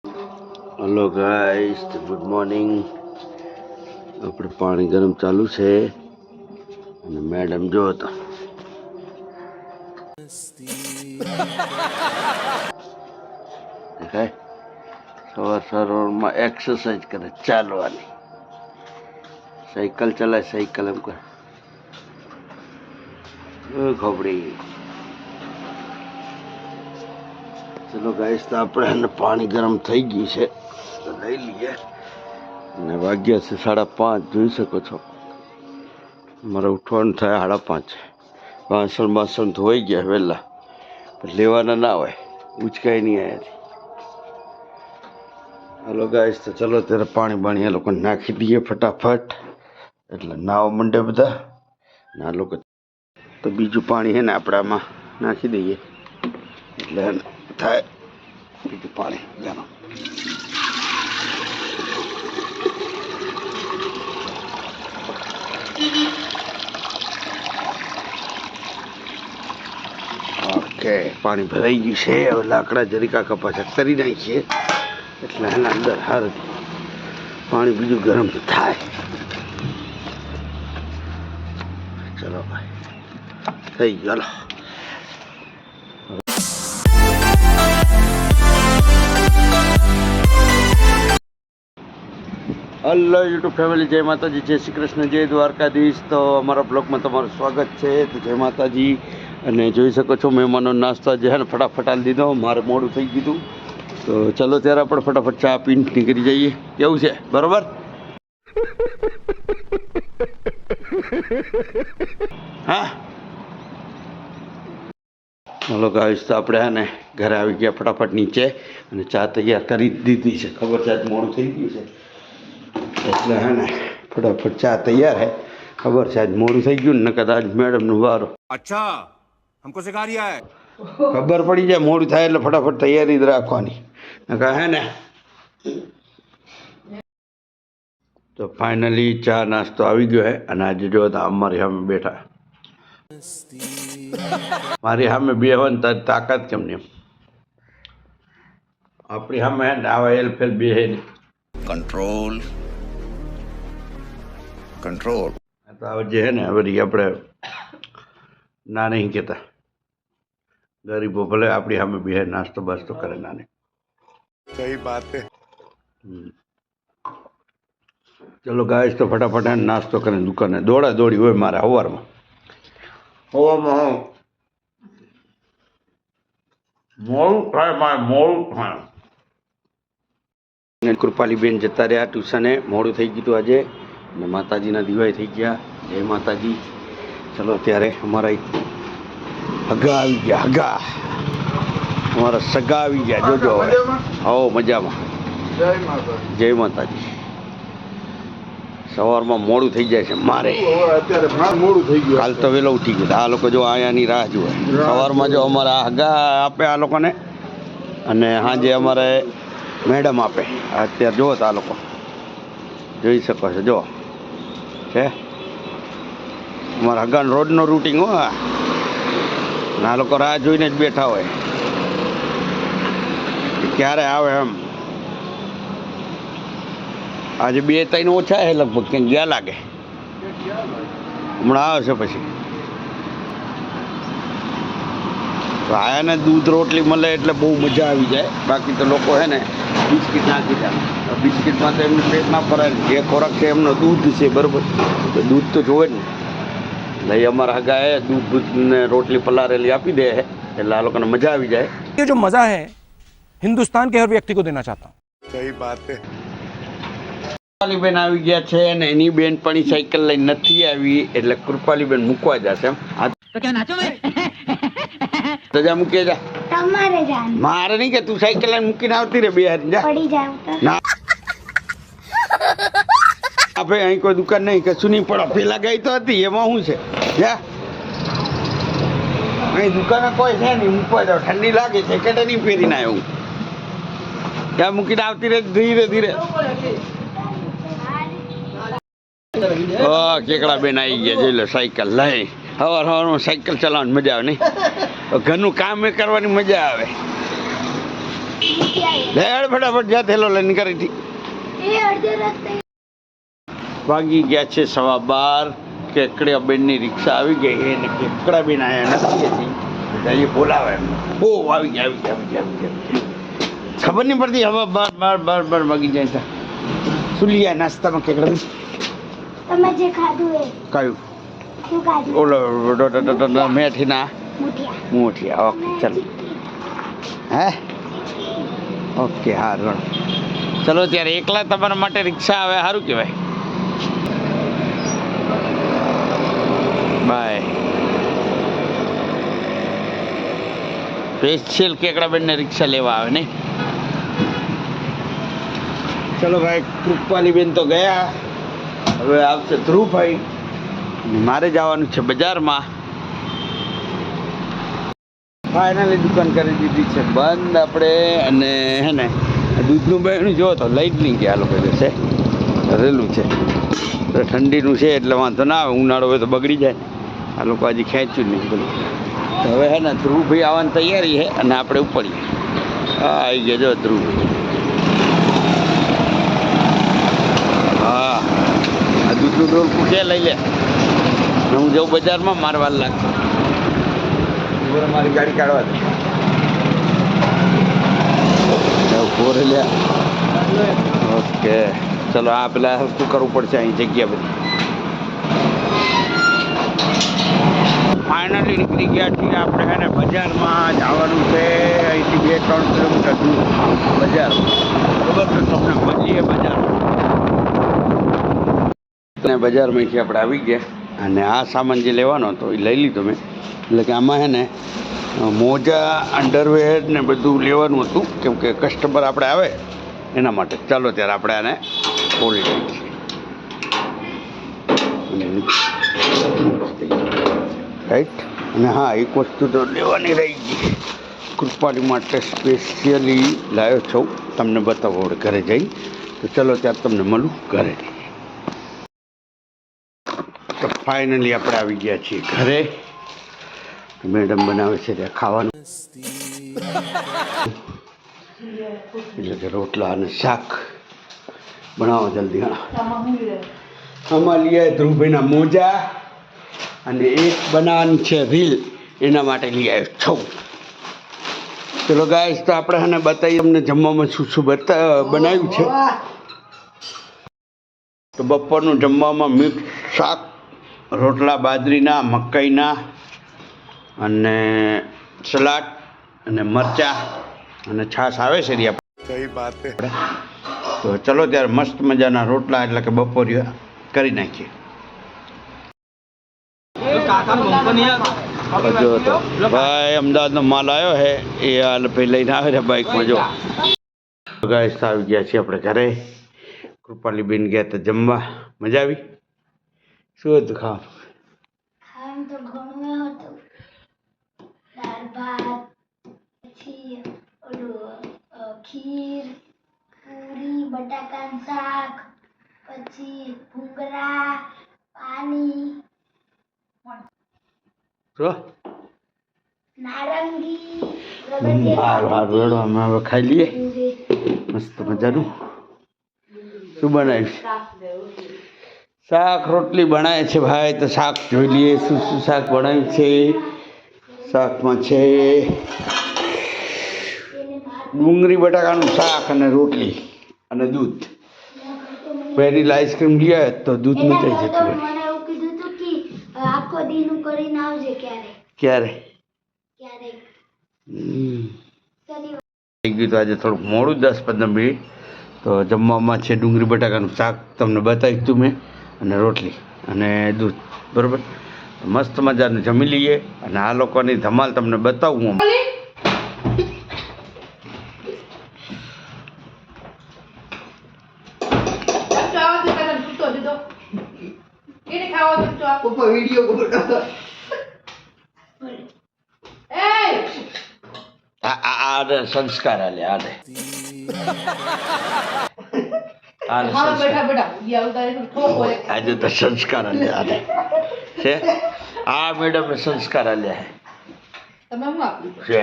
Hello guys, good morning. આપણે પાણી ગરમ ચાલુ છે અને મેડમ જો તો દેખાય સવારમાં એક્સરસાઇઝ કરે, ચાલવાની, સાયકલ ચલાય, સાયકલ એમ કરે ખબડી। ચલો ગાઈસ, તો આપણે પાણી ગરમ થઈ ગયું છે તો લઈ લઈએ અને વાગ્યા છે 5:30। જોઈ શકો છો મારે ઉઠવાનું થાય 5:30। વાસણ ધોઈ ગયા વહેલા, પણ લેવાના ના હોય, ઉચકાઈ નહીં આવ્યાથી। હાલો ગાઈસ, તો ચલો ત્યારે પાણી એ લોકો નાખી દઈએ ફટાફટ, એટલે નાવ મંડે બધા ના લોકો। તો બીજું પાણી છે ને આપણે આમાં નાખી દઈએ એટલે થાય બીજું પાણી ગરમ। ઓકે, પાણી ભરાઈ ગયું છે। હવે લાકડા જરીકા કપાસ કરી નાખીએ એટલે એના અંદર હાર પાણી બીજું ગરમ થાય। ચલો ભાઈ, થઈ ગયો। હલો યુટ્યુબ ફેમિલી, જય માતાજી, જય શ્રી કૃષ્ણ, જય દ્વારકાધીશ। તો અમારા બ્લોગમાં તમારું સ્વાગત છે। તો જય માતાજી। અને જોઈ શકો છો મહેમાનો નાસ્તો જે છે ને ફટાફટ આલી દીધો, મારે મોડું થઈ ગયું। તો ચલો ત્યારે આપણે ફટાફટ ચા પીને નીકળી જઈએ। કેવું છે, બરોબર? હા હલો ગાઈસ, તો આપણે ને ઘરે આવી ગયા ફટાફટ નીચે અને ચા તૈયાર કરી દીધી છે। ખબર છે આજ મોડું થઈ ગયું છે એટલે હે ને ફટાફટ ચા તૈયાર है। ખબર છે આજ મોડું થઈ ગયું ને, કદાચ મેડમનો વારો। अच्छा, हमको सिखा रिया है। ખબર પડી જાય મોડું થાય એટલે ફટાફટ તૈયારી જ રાખવાની, નકર હે ને। તો ફાઇનલી ચા નાસ્તો આવી ગયો છે અને આજે જો અમારી સામે બેઠા, મારી સામે બેહવાની તારી તાકાત કેમ નહીં? આપણી સામે હે ને આવા એલફેલ બે હે નહીં। Control control. તો હવે જે હે ને હવે આપણે ના નહીં કહેતા, ગરીબો ભલે આપણી સામે બે નાસ્તો બાસ્તો કરે નાને। सही बात है। ચલો ગાઈસ, તો ફટાફટ હે ને નાસ્તો કરીને દુકાને દોડા દોડી હોય મારે સવારમાં મોડું થાય, મારે મોડું થાય। કૃપાલીબેન જતા રહ્યા ટ્યુશને, મોડું થઈ ગયું આજે અને માતાજીના દિવાય થઈ ગયા। જય માતાજી। ચલો ત્યારે અમારા હગા આવી ગયા, હગા અમારા સગા આવી ગયા। જોજો હો મજામાં, જય માતાજી। સવારમાં મોડું થઈ જાય છે મારે, અત્યારે મોડું થઈ ગયું। કાલ તો વહેલો ઉઠી ગયા। આ લોકો જો આયાની રાહ જુએ, સવારમાં જો અમારા હગા આપે આ લોકોને અને સાંજે અમારે મેડમ આપે। અત્યારે જુઓ તો આ લોકો જોઈ શકો છો, જો છે અમારા હગાન રોજનો રૂટિંગ હો। આ લોકો રાહ જોઈને જ બેઠા હોય ક્યારે આવે એમ। આજે 2-3 ઓછા છે લગભગ, ક્યાંક ગયા લાગે, હમણાં આવે છે પછી। તો આયાને દૂધ રોટલી મળે એટલે બહુ મજા આવી જાય। બાકી તો લોકો હે ને બિસ્કિટ નાખી દે, બિસ્કિટમાં તો એમનું પેટ ના ભરાય। જે ખોરાક છે એમનો દૂધ છે, બરાબર? તો દૂધ તો જોવે જ ને, એટલે અમારા હગાએ દૂધ ને રોટલી પલારેલી આપી દે એટલે આ લોકોને મજા આવી જાય। ये जो मजा है हिंदुस्तान के हर व्यक्ति को देना चाहता हूँ। सही बात है। કૃપાલીબેન આવી ગયા છે અને એની બેનપણી સાયકલ લઈને નથી આવી એટલે કૃપાલીબેન મૂકવા જશે એમ। तो क्या नाचो मैं? તો જા મૂકી જા, તમારે જાન મારે નહીં કે તું સાયકલ લઈને મૂકીને આવતી રે, બે હાથ જા। પડી જાવ તો ના આ ભાઈ અહીં કોઈ દુકાન નહીં, કશું નહીં પડો, પેલા ગઈ તો હતી એમાં શું છે? જા, અહીં દુકાને કોઈ છે નહીં, મૂકવા જાવ, ઠંડી લાગે છે કે નહીં પહેરીને આવ્યો હું। ત્યાં મૂકીને આવતી રહે ધીરે ધીરે। કેકડા બેન આવી ગયા, જોઈ લો સાયકલ લઈ। સવારમાં સાયકલ ચલાવવાની મજા આવે નહીં, ઘરનું કામ એ કરવાની મજા આવે। લે હેડ ફટાફટ જા થેલો લઈને કરી હતી વાગી ગયા છે 12:15 કેકડિયા બેનની રિક્ષા આવી ગઈ એને કેકડા બેન આયા નથી હતી બોલાવે ઓ આવી ગયા ખબર નહીં પડતી હવે બાર વાગી જાય તા શું લીયા નાસ્તામાં કેકડા બેન તમે જે ખાધું એ કયું શું ખાધું ઓલો મેથીના મુઠિયા મુઠિયા ઓકે ચાલો હે ઓકે હારું ચલો ત્યારે એકલા તમારા માટે રિક્ષા આવે સારું કહેવાય બાય સ્પેશિયલ કેકડાબેનને રિક્ષા લેવા આવે ને ચલો ભાઈ કૃપાલીબેન તો ગયા હવે આવશે ધ્રુવભાઈ મારે જવાનું છે બજારમાં ફાઇનલી દુકાન કરી દીધી છે બંધ આપણે અને હે ને દૂધનું બહેણું જો તો લઈ જ નહીં ગયા લોકો જશે રહેલું છે ઠંડીનું છે એટલે વાંધો ના આવે ઉનાળો હોય તો બગડી જાય આ લોકો હજી ખેંચ્યું નહીં પેલું તો હવે હે ને ધ્રુવભાઈ આવવાની તૈયારી છે અને આપણે ઉપડીએ હા આવી ગયા જો ધ્રુવભાઈ હા આ દૂધનું ડોલકું કે લઈ લે હું જાઉં બજારમાં મારવા લાગશે મારી ગાડી કાઢવા દે ફોરે લે ઓકે ચલો આ પેલા શું કરવું પડશે અહીં જગ્યા બધી ફાઇનલી નીકળી ગયા છીએ આપણે છે ને બજારમાં જવાનું છે અહીંથી 2-3 કિલોમીટર દૂર બજાર બરાબર તો તમને મળીએ બજારમાં બજારમાંથી આપણે આવી ગયા અને આ સામાન જે લેવાનો હતો એ લઈ લીધો મેં એટલે કે આમાં છે ને મોજા અંડરવેર ને બધું લેવાનું હતું કેમ કે કસ્ટમર આપણે આવે એના માટે ચાલો ત્યારે આપણે આને ખોલી દઈએ રાઈટ અને હા એક વસ્તુ તો લેવાની રહી ગઈ કૃપાલી માટે સ્પેશિયલી લાવ્યો છું તમને બતાવો ઘરે જઈ તો ચલો ત્યારે તમને મળું ઘરે તો ફાઇનલી આપણે આવી ગયા છીએ ઘરે મેડમ બનાવે છે ત્યાં ખાવાનું એટલે કે રોટલા અને શાક બનાવો જલ્દી હા આમાં લઈ ધ્રુવભાઈના મોજા અને એક બનાવવાની છે રીલ એના માટે લઈ આવ્યો છું ચલો ગાઈસ તો આપણે એને બતાવીએ અમને જમવામાં શું શું બનાવ્યું છે તો બપોરનું જમવામાં મિક્સ શાક રોટલા બાજરીના મકાઈના અને સલાડ અને મરચાં અને છાશ આવે છે રી सही बात है તો ચલો ત્યારે મસ્ત મજાના રોટલા એટલે કે બપોરિયા કરી નાખીએ જો તો ભાઈ અમદાવાદનો માલ આવ્યો છે એ હાલ ભાઈ લઈને આવે છે બાઇકમાં જો ગાઈસ આવી ગયા છીએ આપણે ઘરે કૃપાલીબેન ગયા તો જમવા મજા આવી શું હતું ખાવાનું ખાવાનું તો ઘણું હતું દાળ ભાત પછી ઓલું ખીર પૂરી બટાકાનું શાક પછી ભૂંગળા પાણી શું નારંગી હારું હારું વેડો અમે હવે ખાઈ લઈએ મસ્ત મજાનું શું બનાવ્યું શાક રોટલી બનાવે છે ભાઈ તો શાક જોઈ લઈએ શું શું શાક બનાવ્યું છે શાકમાં છે ડુંગળી બટાકાનું શાક અને રોટલી અને દૂધ વેનીલા આઈસ્ક્રીમ લઈ આવે તો દૂધ ન થઈ જતું હોય મને એવું કીધું હતું કે આખો દીનું કરીને આવજે ક્યારે ક્યારેક થઈ ગયું તો આજે થોડુંક મોડું 10-15 મિનિટ તો જમવામાં છે ડુંગળી બટાકાનું શાક તમને બતાવી હતું મેં અને રોટલી અને દૂધ બરાબર મસ્ત મજાનું જમી લઈએ અને આ લોકોની ધમાલ તમને બતાવું હું આને સંસ્કાર આલે આને આજે તો સંસ્કાર આલ્યા આને છે આ મેડમે સંસ્કાર આલ્યા છે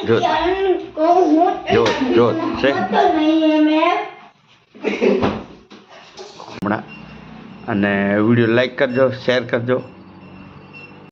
જો જો જો છે હમણાં અને વિડીયો લાઈક કરજો, શેર કરજો.